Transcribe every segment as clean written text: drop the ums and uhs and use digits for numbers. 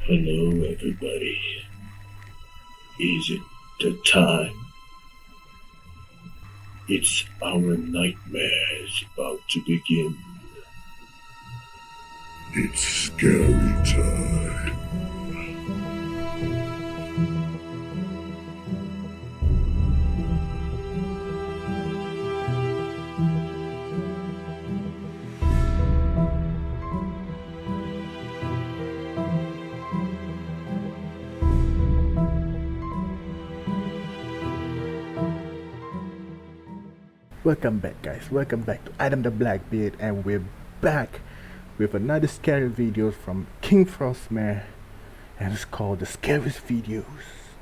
Hello, everybody. Is it the time? It's our nightmares about to begin. It's scary time. Welcome back, guys. Welcome back to Adam the Blackbeard, and we're back with another scary video from King Frostmare, and it's called The Scariest Videos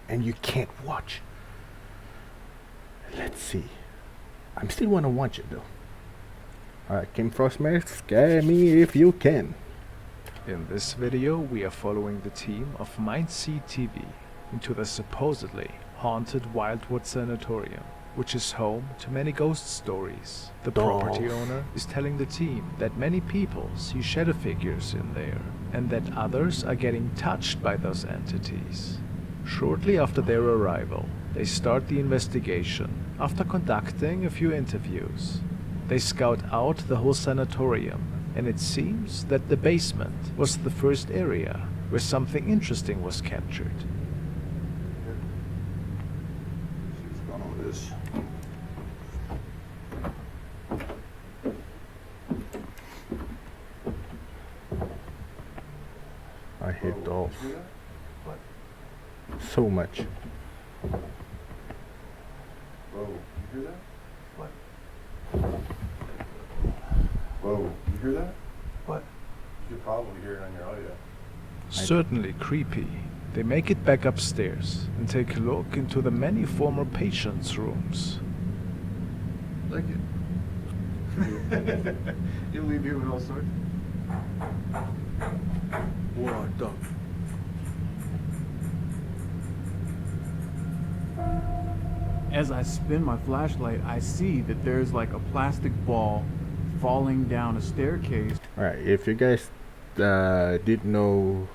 and You Can't Watch. Let's see. I still want to watch it though. Alright, King Frostmare, scare me if you can. In this video, we are following the team of Mindseed TV into the supposedly haunted Wildwood Sanatorium, which is home to many ghost stories. The property owner is telling the team that many people see shadow figures in there, and that others are getting touched by those entities. Shortly after their arrival, they start the investigation after conducting a few interviews. They scout out the whole sanatorium, and it seems that the basement was the first area where something interesting was captured. What's going on with this? I hate dolls so much. Whoa, you hear that? What? Whoa, you hear that? What? You could probably hear it on your audio. Certainly creepy. They make it back upstairs and take a look into the many former patients' rooms. Like it. You'll leave here with all sorts. What the? As I spin my flashlight, I see that there's like a plastic ball falling down a staircase. Alright, if you guys didn't know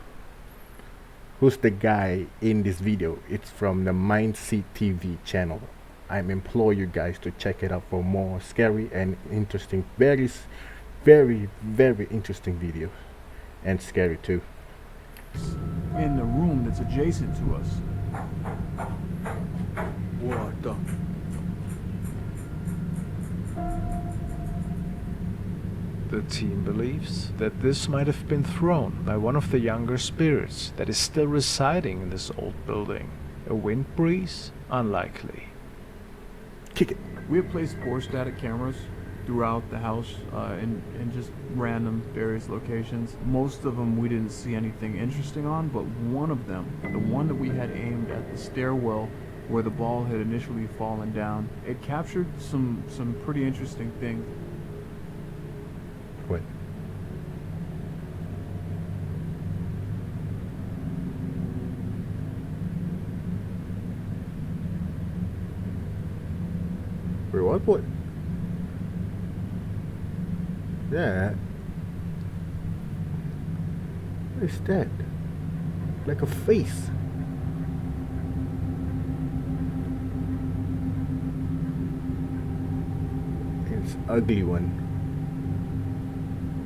who's the guy in this video, it's from the Mindseed TV channel. I implore you guys to check it out for more scary and interesting, very interesting videos, and scary too. In the room that's adjacent to us. What the? The team believes that this might have been thrown by one of the younger spirits that is still residing in this old building. A wind breeze? Unlikely. Kick it. We have placed 4 static cameras throughout the house in just random various locations. Most of them we didn't see anything interesting on, but one of them, the one that we had aimed at the stairwell where the ball had initially fallen down, it captured some pretty interesting things. What? Wait, what? Yeah. What is that? Like a face. It's ugly one.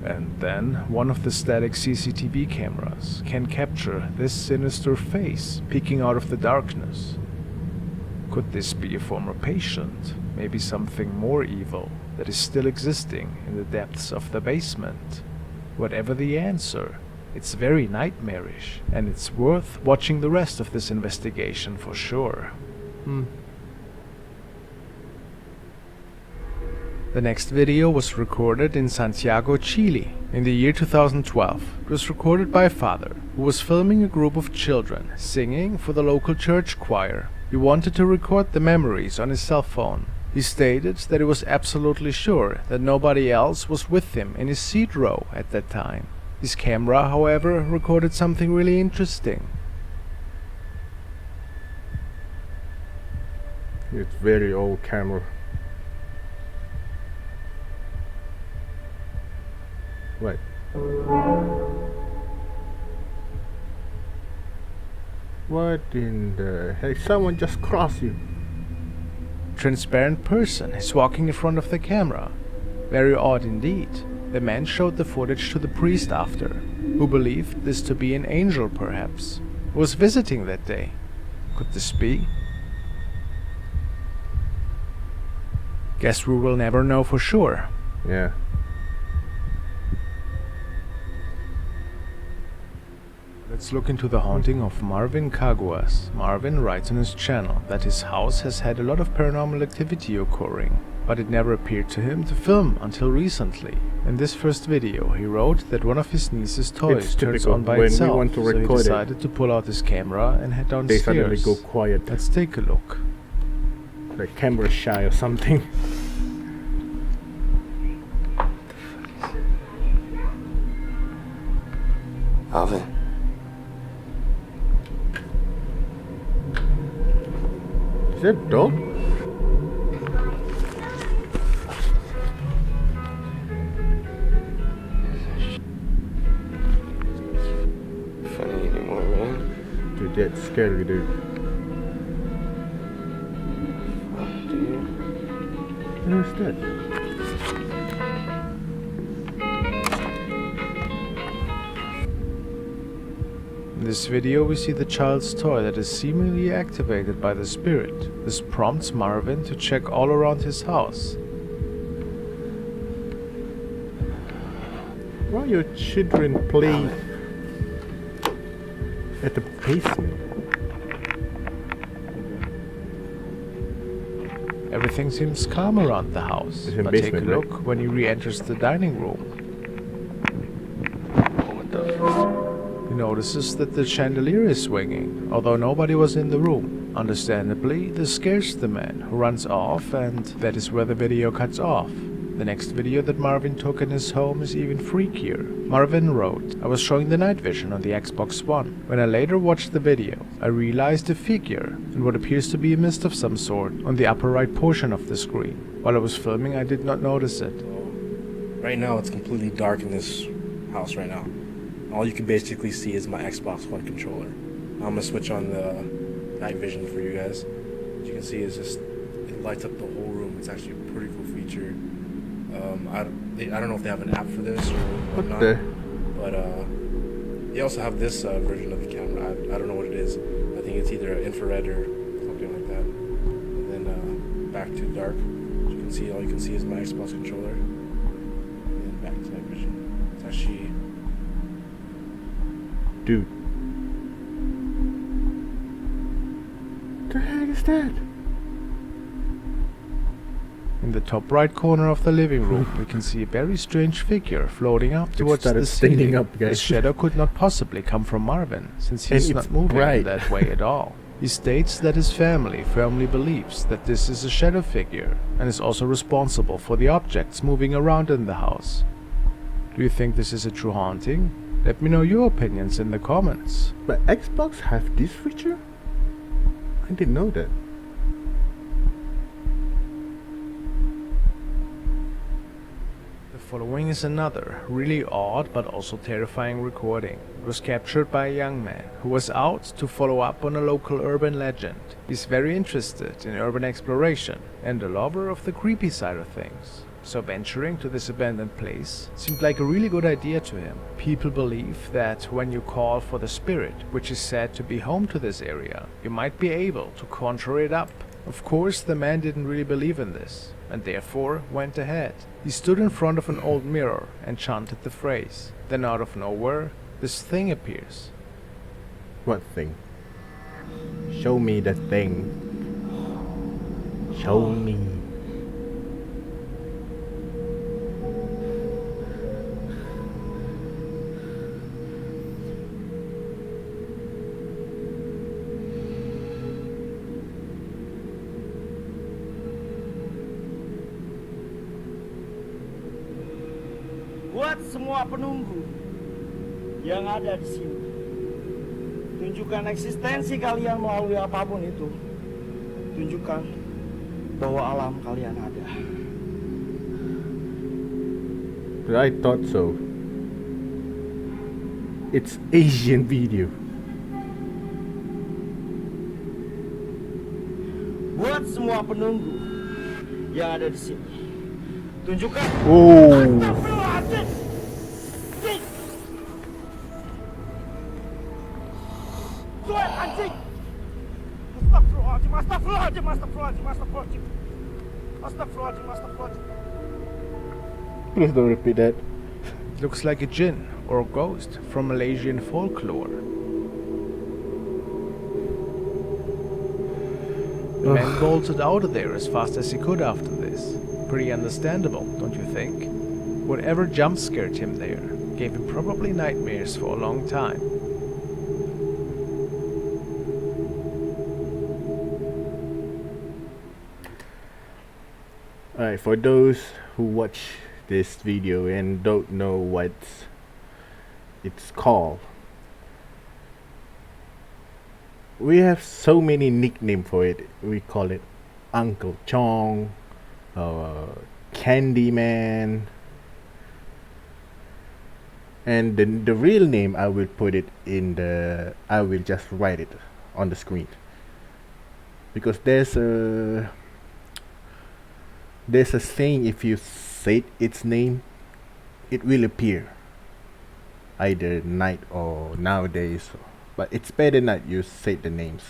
And then one of the static CCTV cameras can capture this sinister face peeking out of the darkness. Could this be a former patient? Maybe something more evil that is still existing in the depths of the basement? Whatever the answer, it's very nightmarish, and it's worth watching the rest of this investigation for sure. The next video was recorded in Santiago, Chile, in the year 2012. It was recorded by a father who was filming a group of children singing for the local church choir. He wanted to record the memories on his cell phone. He stated that he was absolutely sure that nobody else was with him in his seat row at that time. His camera, however, recorded something really interesting. It's very old camera. What? What in the heck? Someone just crossed you. Transparent person is walking in front of the camera. Very odd indeed. The man showed the footage to the priest after, who believed this to be an angel perhaps, who was visiting that day. Could this be? Guess we will never know for sure. Yeah. Let's look into the haunting of Marvin Caguas. Marvin writes on his channel that his house has had a lot of paranormal activity occurring, but it never appeared to him to film until recently. In this first video, he wrote that one of his niece's toys It's turns typical. on by When we itself, want to so he record it, decided to pull out his camera and head They suddenly downstairs. go quiet. Let's take a look. Like camera shy or something. Alvin, Is that dog? funny anymore, man. Dude, that's scary, dude. Fuck, dude. Who's that? In this video, we see the child's toy that is seemingly activated by the spirit. This prompts Marvin to check all around his house. Why your children play at the basement? Everything seems calm around the house, It's in but take a basement, right? look when he re-enters the dining room. What the fuck? He notices that the chandelier is swinging, although nobody was in the room. Understandably, this scares the man, who runs off, and that is where the video cuts off. The next video that Marvin took in his home is even freakier. Marvin wrote, "I was showing the night vision on the Xbox One. When I later watched the video, I realized a figure and what appears to be a mist of some sort on the upper right portion of the screen. While I was filming, I did not notice it." Right now, it's completely dark in this house right now. All you can basically see is my Xbox One controller. I'm gonna switch on the night vision for you guys. As you can see, it lights up the whole room. It's actually a pretty cool feature. I don't know if they have an app for this or What whatnot, the? but they also have this version of the camera. I don't know what it is. I think it's either infrared or something like that. And then back to dark. As you can see, all you can see is my Xbox controller. And then back to night vision. It's actually Dude. The heck is that? In the top right corner of the living room, we can see a very strange figure floating up towards started the standing ceiling. up, guys. This shadow could not possibly come from Marvin, since And he's it's not moving bright. in that way at all. He states that his family firmly believes that this is a shadow figure, and is also responsible for the objects moving around in the house. Do you think this is a true haunting? Let me know your opinions in the comments. But Xbox have this feature? I didn't know that. The following is another, really odd but also terrifying recording. It was captured by a young man who was out to follow up on a local urban legend. He's very interested in urban exploration and a lover of the creepy side of things. So venturing to this abandoned place seemed like a really good idea to him. People believe that when you call for the spirit, which is said to be home to this area, you might be able to conjure it up. Of course, the man didn't really believe in this, and therefore went ahead. He stood in front of an old mirror and chanted the phrase. Then out of nowhere, this thing appears. What thing? Show me the thing. Show me. Buat semua penunggu yang ada di sini, tunjukkan eksistensi kalian melalui apapun itu. Tunjukkan bahwa alam kalian ada. I thought so. It's Asian video. Buat semua penunggu yang ada di sini, tunjukkan. Oh. Astagfirullahaladzim. Tuan anjing. Astagfirullahaladzim, astagfirullahaladzim, astagfirullahaladzim, astagfirullahaladzim. Astagfirullahaladzim, astagfirullahaladzim. Please don't repeat that. Looks like a jinn or a ghost from Malaysian folklore. The man bolted out of there as fast as he could after this. Pretty understandable, don't you think? Whatever jump scared him there gave him probably nightmares for a long time. Alright, for those who watch this video and don't know what it's called, we have so many nicknames for it. We call it Uncle Chong, Candyman, and the real name I will put it in the, I will just write it on the screen, because there's a saying, if you say its name, it will appear either night or nowadays, but it's better not you say the names.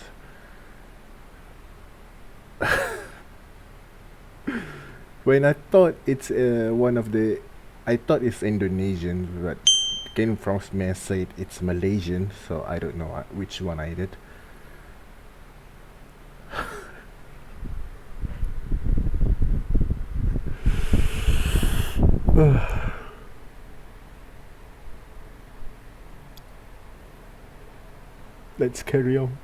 When I thought it's one of the, I thought it's Indonesian, but Game Frost Man said it's Malaysian, so I don't know which one I did. Let's carry on.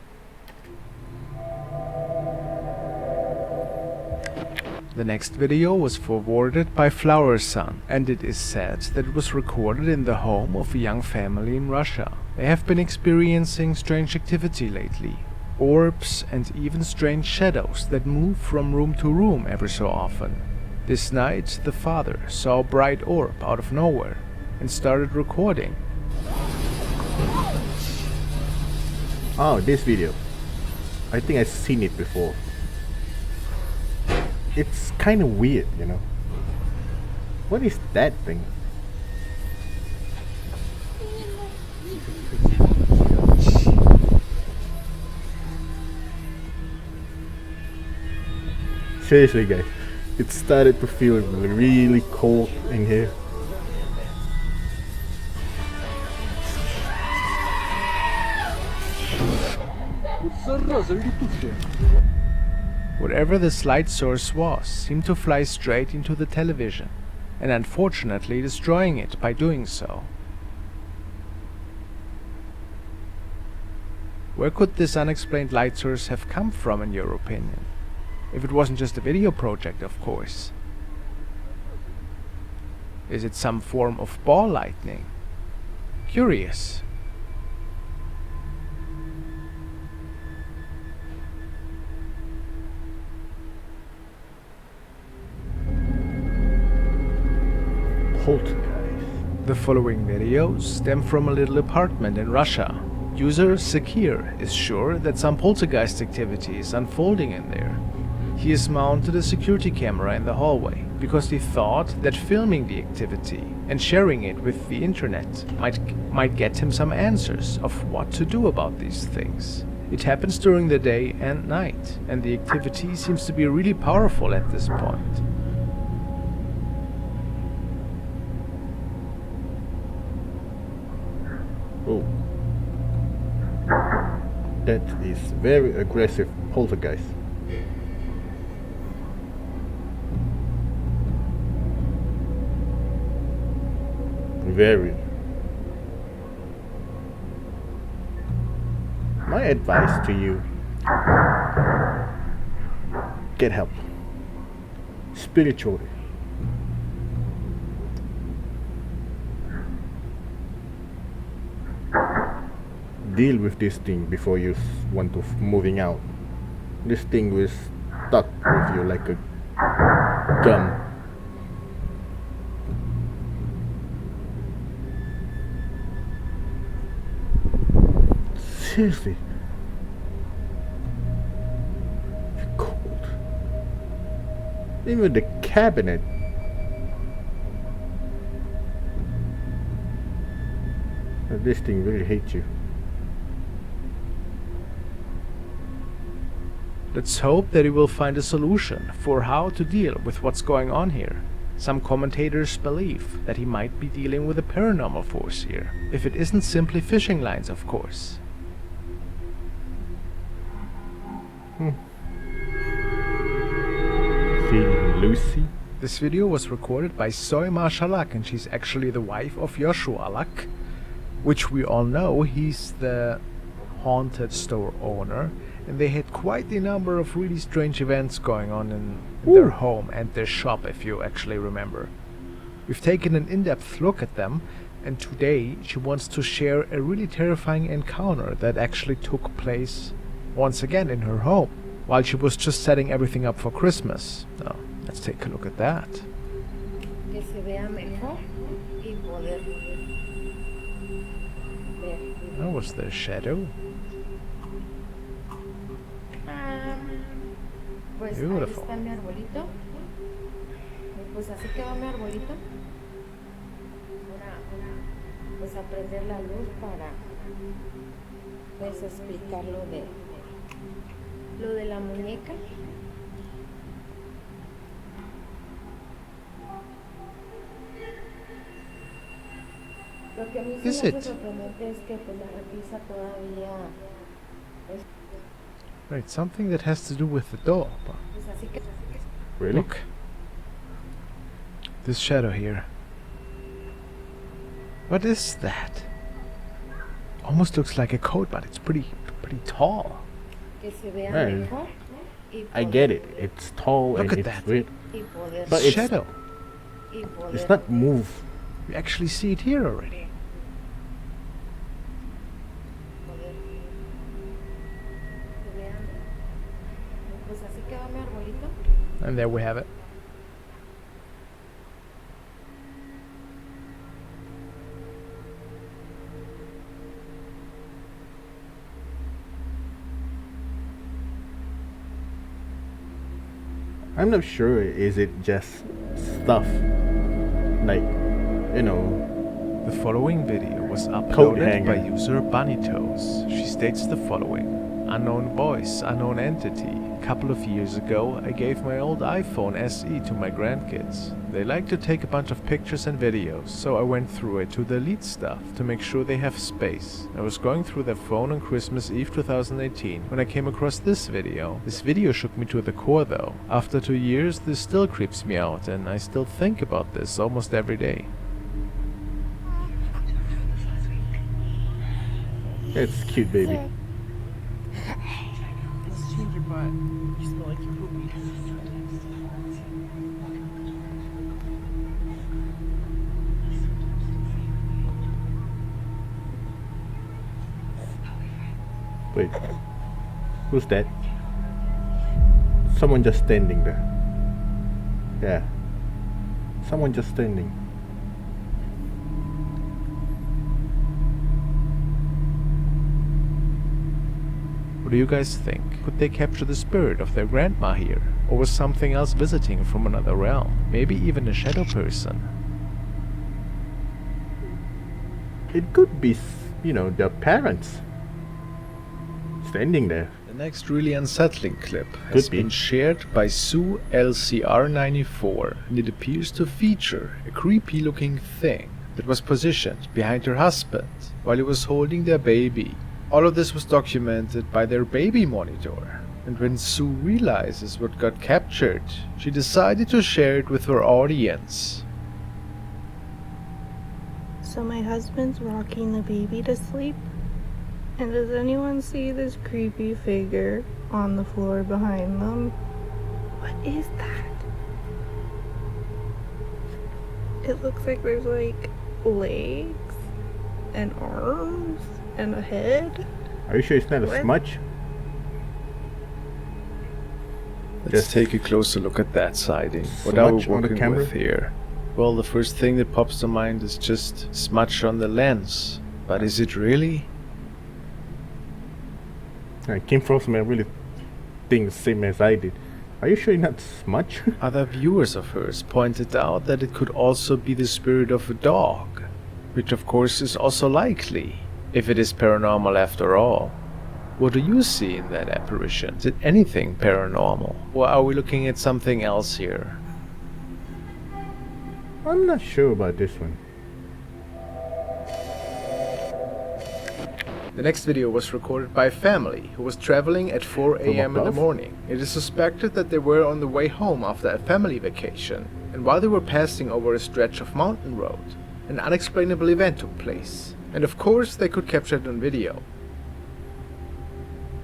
The next video was forwarded by Flower Sun, and it is said that it was recorded in the home of a young family in Russia. They have been experiencing strange activity lately. Orbs and even strange shadows that move from room to room every so often. This night, the father saw a bright orb out of nowhere and started recording. Oh, this video. I think I've seen it before. It's kind of weird, you know. What is that thing? Seriously, guys, it started to feel really cold in here. Whatever this light source was seemed to fly straight into the television, and unfortunately destroying it by doing so. Where could this unexplained light source have come from, in your opinion? If it wasn't just a video project, of course. Is it some form of ball lightning? Curious. Poltergeist. The following videos stem from a little apartment in Russia. User Sakir is sure that some poltergeist activity is unfolding in there. He has mounted a security camera in the hallway because he thought that filming the activity and sharing it with the internet might get him some answers of what to do about these things. It happens during the day and night, and the activity seems to be really powerful at this point. Oh. That is very aggressive poltergeist. Very. My advice to you: get help spiritually. Deal with this thing before you want to moving out. This thing will stuck with you like a gum. Seriously. Cold. Even the cabinet. This thing really hates you. Let's hope that he will find a solution for how to deal with what's going on here. Some commentators believe that he might be dealing with a paranormal force here, if it isn't simply fishing lines, of course. Feeling Lucy. This video was recorded by Soima Shalak, and she's actually the wife of Joshua Alak, which we all know he's the haunted store owner, and they had quite a number of really strange events going on in their home and their shop, if you actually remember. We've taken an in-depth look at them, and today she wants to share a really terrifying encounter that actually took place once again in her home, while she was just setting everything up for Christmas. Now, let's take a look at that. Que se vea mejor y poder ver. That was their shadow. Pues Beautiful. ahí está mi arbolito. Y pues así quedó mi arbolito. Ahora, pues a prender la luz para pues explicar lo de la muñeca. Lo que a mí se me Is hace it? sorprendente es que pues la repisa todavía Right, something that has to do with the door. pues así que Really? Look. This shadow here. What is that? Almost looks like a coat, but it's pretty tall. que se vea Hey, mejor y I poder- get it. It's tall Look and at it's that. weird. y poder But it's- Shadow. y poder It's not move. We actually see it here already. poder se vea pues así quedó mi arbolito. And there we have it. I'm not sure. Is it just stuff? Like, you know, The following video was Coat uploaded by hanger. user Bunnytoes. She states the following. Unknown voice, unknown entity. A couple of years ago, I gave my old iPhone SE to my grandkids. They like to take a bunch of pictures and videos, so I went through it to delete stuff to make sure they have space. I was going through their phone on Christmas Eve 2018 when I came across this video. This video shook me to the core though. After 2 years, this still creeps me out, and I still think about this almost every day. it's cute, baby. Wait, who's that? Someone just standing there. Yeah, someone just standing. What do you guys think? Could they capture the spirit of their grandma here? Or was something else visiting from another realm? Maybe even a shadow person? It could be, you know, their parents standing there. The next really unsettling clip Could has be. been shared by Sue LCR94, and it appears to feature a creepy looking thing that was positioned behind her husband while he was holding their baby. All of this was documented by their baby monitor, and when Sue realizes what got captured, she decided to share it with her audience. So my husband's rocking the baby to sleep. And does anyone see this creepy figure on the floor behind them? What is that? It looks like there's like legs and arms and a head. Are you sure it's not a What? smudge? Let's Just take a closer look at that sighting. What smudge are we on the working camera? with here? Well, the first thing that pops to mind is just smudge on the lens. But is it really? Kim Frostman really thinks the same as I did. Are you sure not smudge? Other viewers of hers pointed out that it could also be the spirit of a dog, which of course is also likely, if it is paranormal after all. What do you see in that apparition? Is it anything paranormal? Or are we looking at something else here? I'm not sure about this one. The next video was recorded by a family who was traveling at 4 a.m. in the morning. It is suspected that they were on the way home after a family vacation, and while they were passing over a stretch of mountain road, an unexplainable event took place. And of course they could capture it on video.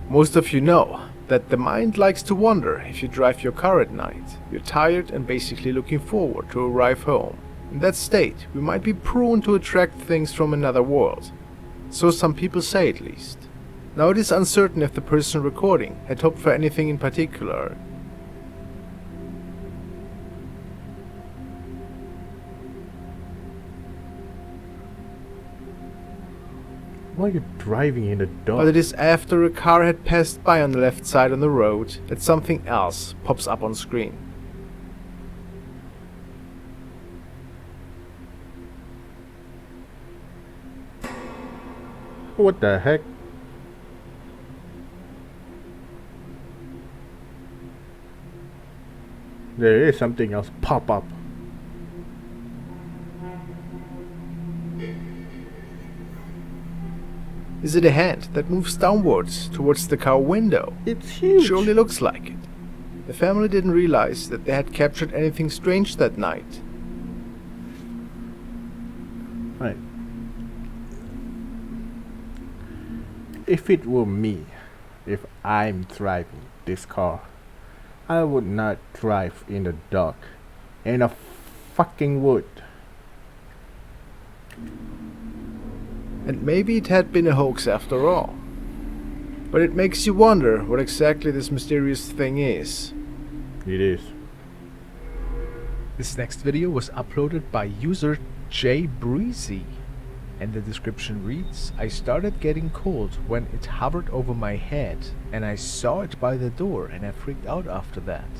Most of you know that the mind likes to wander if you drive your car at night. You're tired and basically looking forward to arrive home. In that state, we might be prone to attract things from another world. So some people say, at least. Now it is uncertain if the person recording had hoped for anything in particular. Why are you driving in the dark? But it is after a car had passed by on the left side on the road that something else pops up on screen. What the heck? There is something else pop up. Is it a hand that moves downwards towards the car window? It's huge. Surely looks like it. The family didn't realize that they had captured anything strange that night. Right. If it were me, if I'm driving this car, I would not drive in the dark in a fucking wood. And maybe it had been a hoax after all. But it makes you wonder what exactly this mysterious thing is. It is. This next video was uploaded by user Jay Breezy. And the description reads, I started getting cold when it hovered over my head, and I saw it by the door, and I freaked out after that.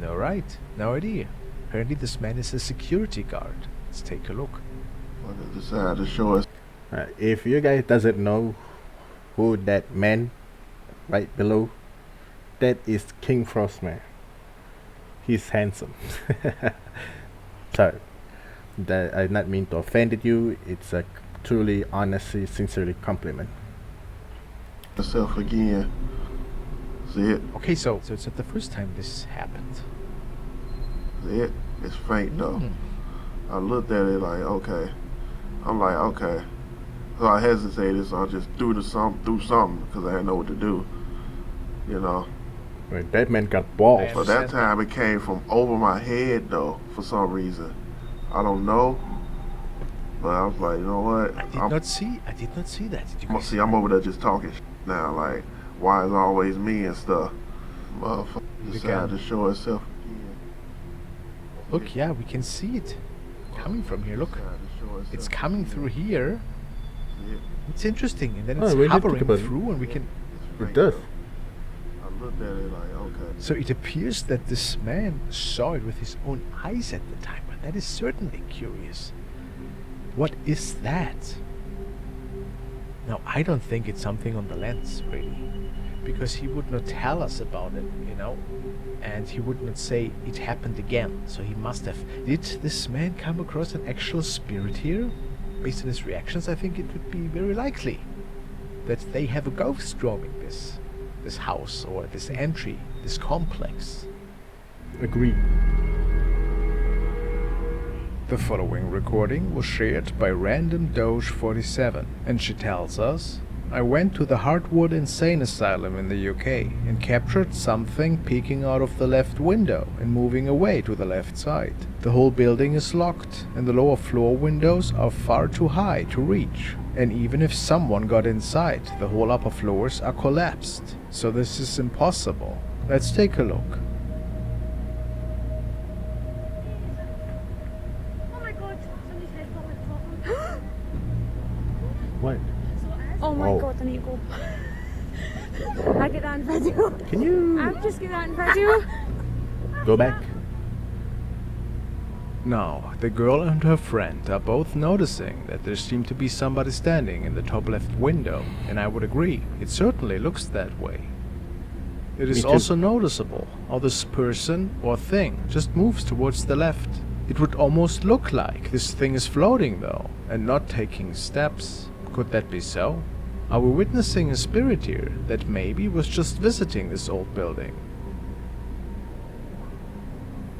Alright, no idea. Apparently this man is a security guard. Let's take a look. Decided to show us. If you guys doesn't know who that man right below, that is King Frostman. He's handsome. Sorry, that I not mean to offend you. It's a truly, honestly, sincerely compliment. Myself again. See it? Okay, so it's not the first time this happened. See it? It's faint though. I looked at it like, okay. I'm like, okay. So I hesitated, so I just threw something because I didn't know what to do. You know. Right, that man got balls. But that time it came from over my head though, for some reason. I don't know. But I was like, you know what? I did not see that. Did you guys See, I'm over there just talking now, like, why is it always me and stuff? Motherfucker decided to show itself again. Look, yeah, we can see it coming from here. Look, it's coming through here. It's interesting, and then it's hovering through, and we can. It does. I looked at it like, okay. So it appears that this man saw it with his own eyes at the time, but that is certainly curious. What is that? Now, I don't think it's something on the lens, really, because he would not tell us about it, you know, and he would not say it happened again. So he must have. Did this man come across an actual spirit here? Based on his reactions, I think it would be very likely that they have a ghost roaming this house or this entry, this complex. Agreed. The following recording was shared by Random Doge 47, and she tells us, I went to the Heartwood Insane Asylum in the UK and captured something peeking out of the left window and moving away to the left side. The whole building is locked and the lower floor windows are far too high to reach. And even if someone got inside, the whole upper floors are collapsed. So this is impossible. Let's take a look. Oh my god, somebody's head got like What? Oh my Oh. god, I need to go. I get that in video. Can you? I've just get that in video. Go back. Now, the girl and her friend are both noticing that there seemed to be somebody standing in the top left window, and I would agree, it certainly looks that way. It is too. also noticeable how this person or thing just moves towards the left. It would almost look like this thing is floating though, and not taking steps. Could that be so? Are we witnessing a spirit here that maybe was just visiting this old building?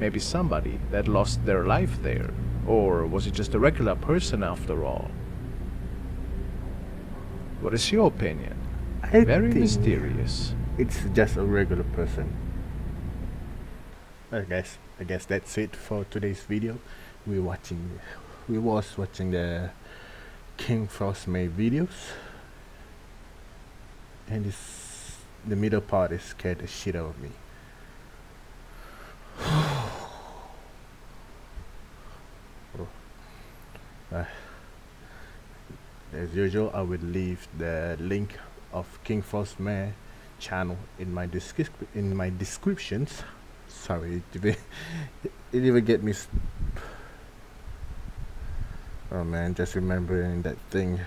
Maybe somebody that lost their life there, or was it just a regular person after all? What is your opinion? I Very think mysterious. it's just a regular person. I guess that's it for today's video. We was watching the King Frost May videos, and the middle part is scared the shit out of me. As usual, I will leave the link of King Frost May channel in my descriptions. Sorry, it even get me. Oh man, just remembering that thing.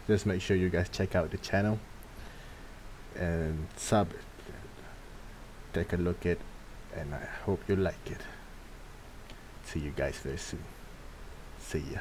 Just make sure you guys check out the channel and sub. Take a look at, and I hope you like it. See you guys very soon. See ya.